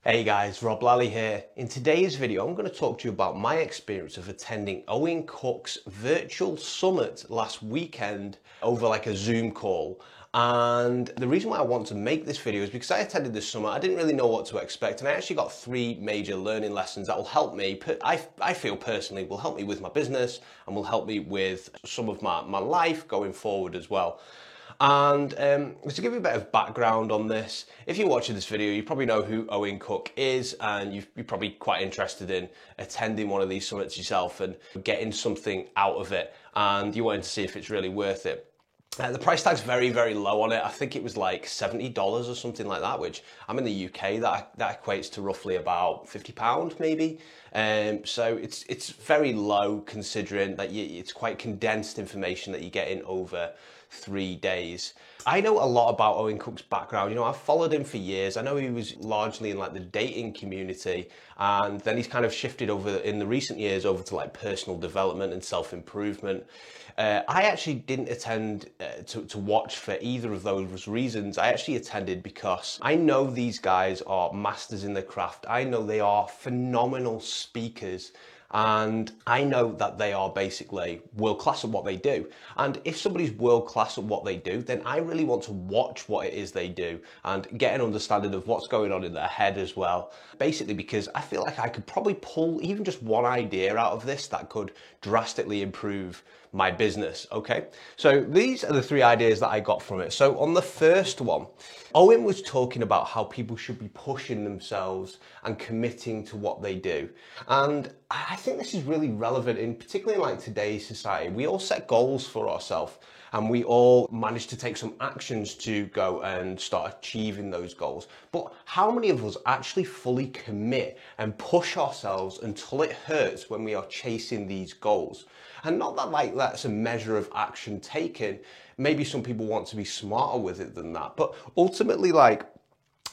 Hey guys, Rob Lally here. In today's video, I'm going to talk to you about my experience of attending Owen Cook's virtual summit last weekend over like a Zoom call. And the reason why I want to make this video is because I attended this summit, I didn't really know what to expect, and I actually got 3 major learning lessons that will help me, I feel personally, will help me with my business and will help me with some of my life going forward as well. And to give you a bit of background on this, if you're watching this video, you probably know who Owen Cook is, and you're probably quite interested in attending one of these summits yourself and getting something out of it, and you wanted to see if it's really worth it. The price tag's very, very low on it. I think it was like $70 or something like that, which I'm in the UK, that equates to roughly about £50 maybe. So it's very low considering that it's quite condensed information that you get in over 3 days. I know a lot about Owen Cook's background. You know, I've followed him for years. I know he was largely in like the dating community, and then he's kind of shifted over in the recent years over to like personal development and self-improvement. I actually didn't attend to watch for either of those reasons. I actually attended because I know these guys are masters in their craft. I know they are phenomenal speakers. And I know that they are basically world class at what they do. And if somebody's world class at what they do, then I really want to watch what it is they do and get an understanding of what's going on in their head as well. Basically because I feel like I could probably pull even just one idea out of this that could drastically improve my business, okay? So these are the 3 ideas that I got from it. So on the first one, Owen was talking about how people should be pushing themselves and committing to what they do. And I think this is really relevant in particularly in like today's society. We all set goals for ourselves and we all manage to take some actions to go and start achieving those goals. But how many of us actually fully commit and push ourselves until it hurts when we are chasing these goals? And not that like that's a measure of action taken. Maybe some people want to be smarter with it than that. But ultimately, like,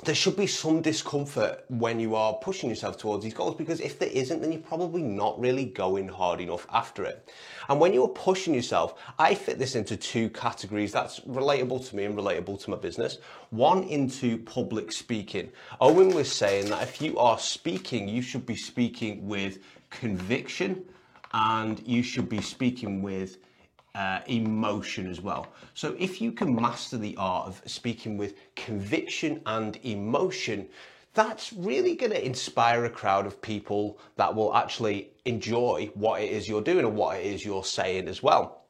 there should be some discomfort when you are pushing yourself towards these goals, because if there isn't, then you're probably not really going hard enough after it. And when you're pushing yourself, I fit this into 2 categories that's relatable to me and relatable to my business. One, into public speaking. Owen was saying that if you are speaking, you should be speaking with conviction and you should be speaking with emotion as well. So if you can master the art of speaking with conviction and emotion, that's really going to inspire a crowd of people that will actually enjoy what it is you're doing and what it is you're saying as well.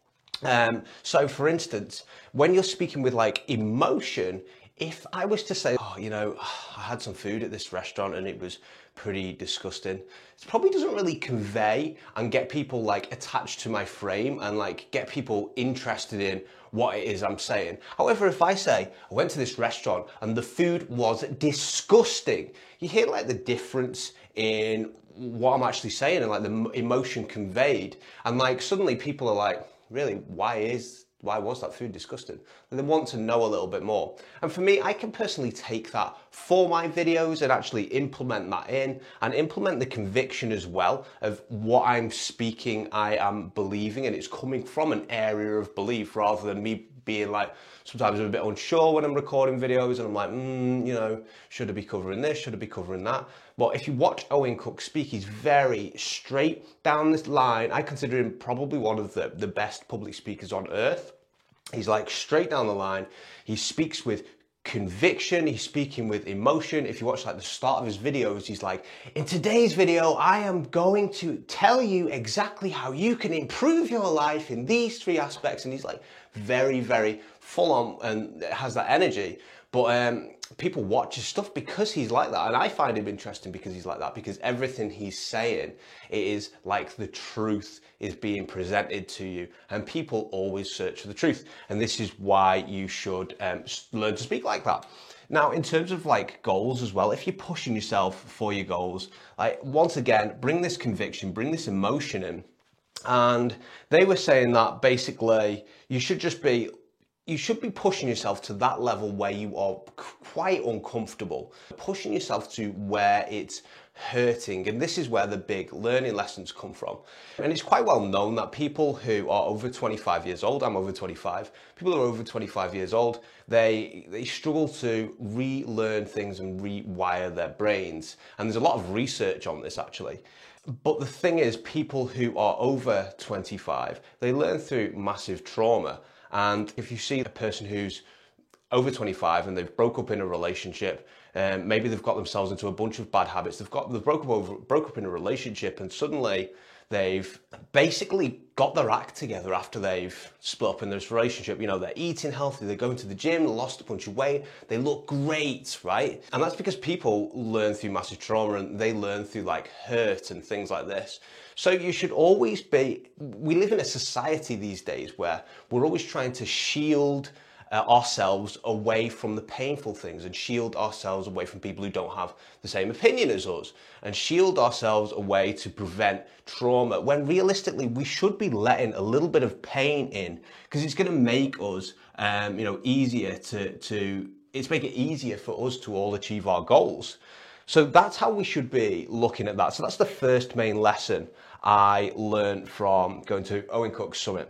So for instance, when you're speaking with like emotion, if I was to say, oh, you know, I had some food at this restaurant and it was pretty disgusting, it probably doesn't really convey and get people like attached to my frame and like get people interested in what it is I'm saying. However, if I say, I went to this restaurant and the food was disgusting, you hear like the difference in what I'm actually saying and like the emotion conveyed. And like suddenly people are like, really, why was that food disgusting? And they want to know a little bit more. And for me, I can personally take that for my videos and actually implement that in and implement the conviction as well of what I'm speaking, I am believing, and it's coming from an area of belief rather than me being like, sometimes I'm a bit unsure when I'm recording videos and I'm like, you know, should I be covering this? Should I be covering that? But if you watch Owen Cook speak, he's very straight down this line. I consider him probably one of the best public speakers on earth. He's like straight down the line. He speaks with conviction, he's speaking with emotion. If you watch like the start of his videos, he's like, in today's video, I am going to tell you exactly how you can improve your life in these 3 aspects. And he's like very, very full on and has that energy. But people watch his stuff because he's like that. And I find him interesting because he's like that, because everything he's saying, it is like the truth is being presented to you. And people always search for the truth. And this is why you should learn to speak like that. Now, in terms of like goals as well, if you're pushing yourself for your goals, like once again, bring this conviction, bring this emotion in. And they were saying that basically you should just be you should be pushing yourself to that level where you are quite uncomfortable, pushing yourself to where it's hurting. And this is where the big learning lessons come from. And it's quite well known that people who are over 25 years old, I'm over 25, people who are over 25 years old, they struggle to relearn things and rewire their brains. And there's a lot of research on this actually. But the thing is, people who are over 25, they learn through massive trauma. And if you see a person who's over 25 and they've broke up in a relationship, maybe they've got themselves into a bunch of bad habits, they've broke up in a relationship, and suddenly they've basically got their act together after they've split up in this relationship. You know, they're eating healthy, they're going to the gym, lost a bunch of weight, they look great, right? And that's because people learn through massive trauma and they learn through like hurt and things like this. So you should always we live in a society these days where we're always trying to shield ourselves away from the painful things, and shield ourselves away from people who don't have the same opinion as us, and shield ourselves away to prevent trauma, when realistically we should be letting a little bit of pain in, because it's going to make us easier it's make it easier for us to all achieve our goals. So that's how we should be looking at that. So that's the first main lesson I learned from going to Owen Cook's Summit.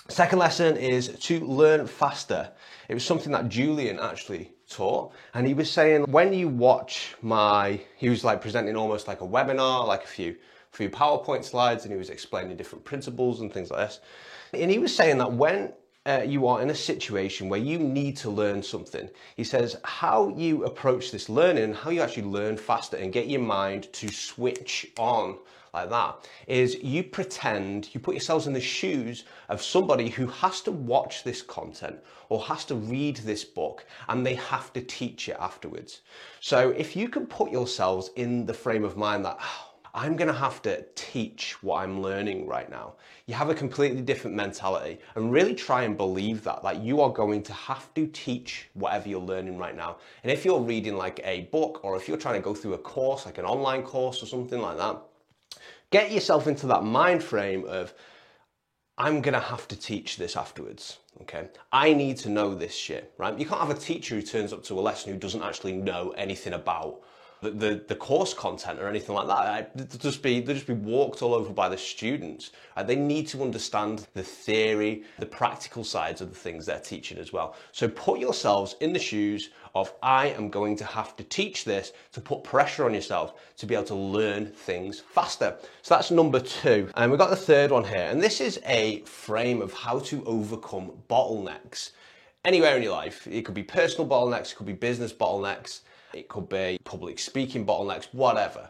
Second lesson is to learn faster. It was something that Julian actually taught, and he was saying when you watch he was like presenting almost like a webinar, like a few PowerPoint slides, and he was explaining different principles and things like this. And he was saying that when you are in a situation where you need to learn something, he says how you approach this learning, how you actually learn faster and get your mind to switch on like that, is you put yourselves in the shoes of somebody who has to watch this content or has to read this book, and they have to teach it afterwards. So if you can put yourselves in the frame of mind that, I'm going to have to teach what I'm learning right now, you have a completely different mentality, and really try and believe that you are going to have to teach whatever you're learning right now. And if you're reading like a book, or if you're trying to go through a course, like an online course or something like that, get yourself into that mind frame of, I'm going to have to teach this afterwards, okay? I need to know this shit, right? You can't have a teacher who turns up to a lesson who doesn't actually know anything about the course content or anything like that. They'll just be walked all over by the students. They need to understand the theory, the practical sides of the things they're teaching as well. So put yourselves in the shoes of, I am going to have to teach this, to put pressure on yourself to be able to learn things faster. So that's number 2. And we've got the third one here. And this is a frame of how to overcome bottlenecks anywhere in your life. It could be personal bottlenecks, it could be business bottlenecks, it could be public speaking bottlenecks, whatever.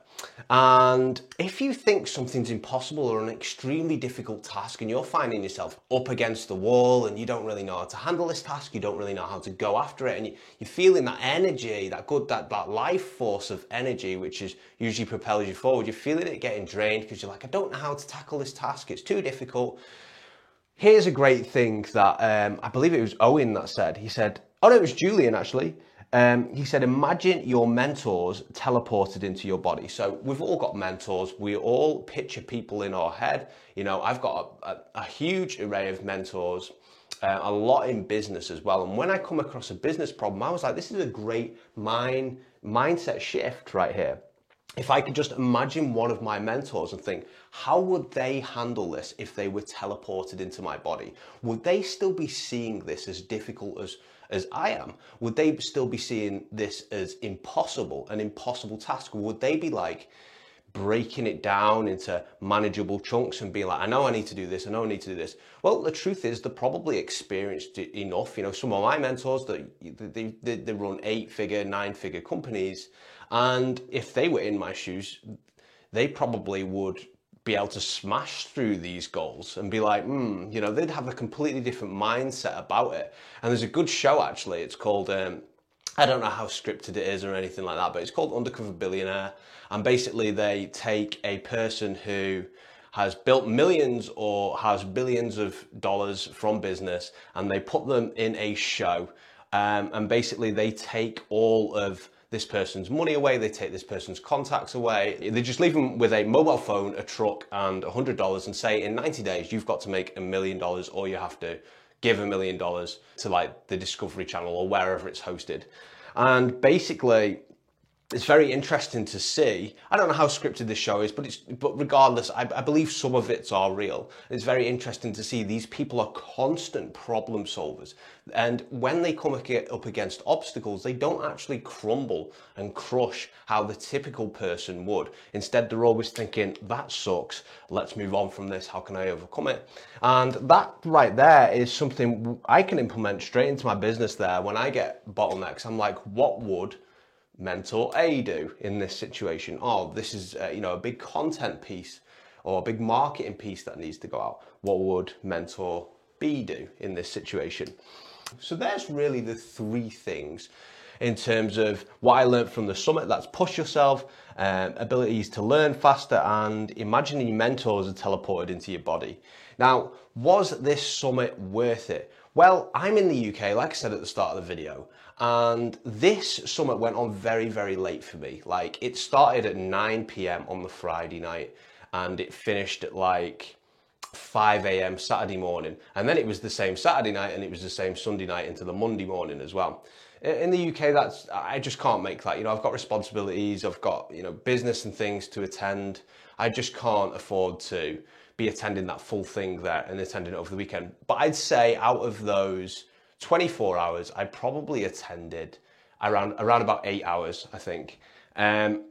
And if you think something's impossible or an extremely difficult task, and you're finding yourself up against the wall and you don't really know how to handle this task, you don't really know how to go after it, and you're feeling that energy, that life force of energy, which is usually propels you forward, you're feeling it getting drained because you're like, I don't know how to tackle this task, it's too difficult. Here's a great thing that I believe it was Owen that said. He said, oh no, it was Julian actually. He said, imagine your mentors teleported into your body. So we've all got mentors. We all picture people in our head. You know, I've got a huge array of mentors, a lot in business as well. And when I come across a business problem, I was like, this is a great mindset shift right here. If I could just imagine one of my mentors and think, how would they handle this if they were teleported into my body? Would they still be seeing this as difficult as I am? Would they still be seeing this as impossible, an impossible task? Or would they be like breaking it down into manageable chunks and be like, I know I need to do this, I know I need to do this? Well, the truth is they're probably experienced enough. You know, some of my mentors, they run 8-figure, 9-figure companies. And if they were in my shoes, they probably would be able to smash through these goals and be like, you know, they'd have a completely different mindset about it. And there's a good show actually, it's called, I don't know how scripted it is or anything like that, but it's called Undercover Billionaire. And basically they take a person who has built millions or has billions of dollars from business, and they put them in a show. And basically they take all of this person's money away, they take this person's contacts away, they just leave them with a mobile phone, a truck, and $100 and say, in 90 days, you've got to make $1 million or you have to give $1 million to like the Discovery Channel or wherever it's hosted. And basically, it's very interesting to see. I don't know how scripted this show is, but regardless, I believe some of it's are real. It's very interesting to see these people are constant problem solvers. And when they come up against obstacles, they don't actually crumble and crush how the typical person would. Instead, they're always thinking, that sucks, let's move on from this, how can I overcome it? And that right there is something I can implement straight into my business there. When I get bottlenecks, I'm like, what would mentor A do in this situation? Oh, this is a big content piece or a big marketing piece that needs to go out. What would mentor B do in this situation? So there's really the three things in terms of what I learned from the summit. That's push yourself, abilities to learn faster, and imagining your mentors are teleported into your body. Now, was this summit worth it? Well, I'm in the UK, like I said at the start of the video, and this summit went on very, very late for me. Like, it started at 9 p.m. on the Friday night, and it finished at like 5 a.m. Saturday morning. And then it was the same Saturday night, and it was the same Sunday night into the Monday morning as well. In the UK, I just can't make that. I've got responsibilities, I've got, business and things to attend. I just can't afford to be attending that full thing there and attending it over the weekend. But I'd say out of those 24 hours, I probably attended around about 8 hours, I think. And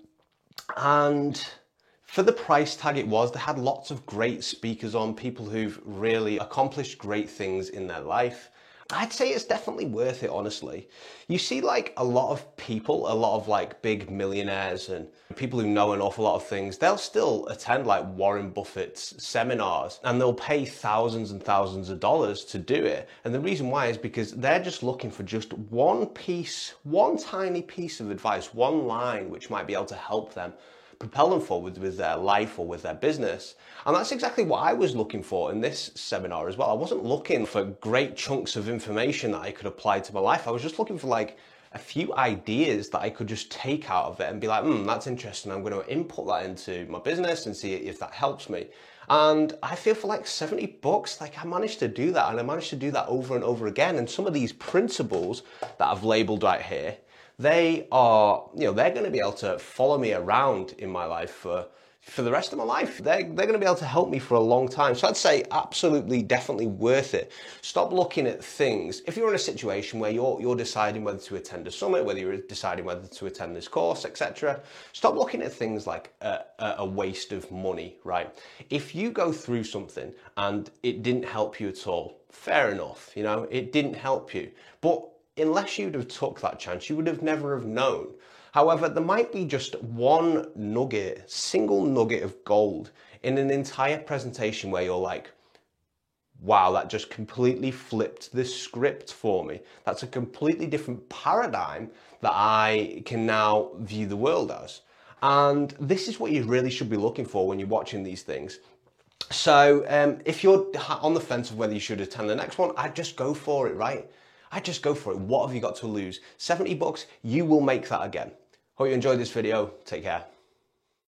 for the price tag they had lots of great speakers on, people who've really accomplished great things in their life. I'd say it's definitely worth it, honestly. You see like a lot of people, a lot of like big millionaires and people who know an awful lot of things, they'll still attend like Warren Buffett's seminars and they'll pay thousands and thousands of dollars to do it. And the reason why is because they're just looking for just one tiny piece of advice, one line which might be able to help them propel them forward with their life or with their business. And that's exactly what I was looking for in this seminar as well. I wasn't looking for great chunks of information that I could apply to my life. I was just looking for like a few ideas that I could just take out of it and be like, that's interesting. I'm going to input that into my business and see if that helps me. And I feel for like $70, like I managed to do that, and I managed to do that over and over again. And some of these principles that I've labeled right here, they are, they're going to be able to follow me around in my life for the rest of my life. They're going to be able to help me for a long time. So I'd say absolutely, definitely worth it. Stop looking at things. If you're in a situation where you're deciding whether to attend a summit, whether you're deciding whether to attend this course, etc., stop looking at things like a waste of money, right? If you go through something and it didn't help you at all, fair enough, it didn't help you. But unless you'd have took that chance, you would have never have known. However, there might be just one nugget, single nugget of gold in an entire presentation where you're like, wow, that just completely flipped the script for me. That's a completely different paradigm that I can now view the world as. And this is what you really should be looking for when you're watching these things. So if you're on the fence of whether you should attend the next one, I'd just go for it, right? I'd just go for it. What have you got to lose? $70, you will make that again. Hope you enjoyed this video. Take care.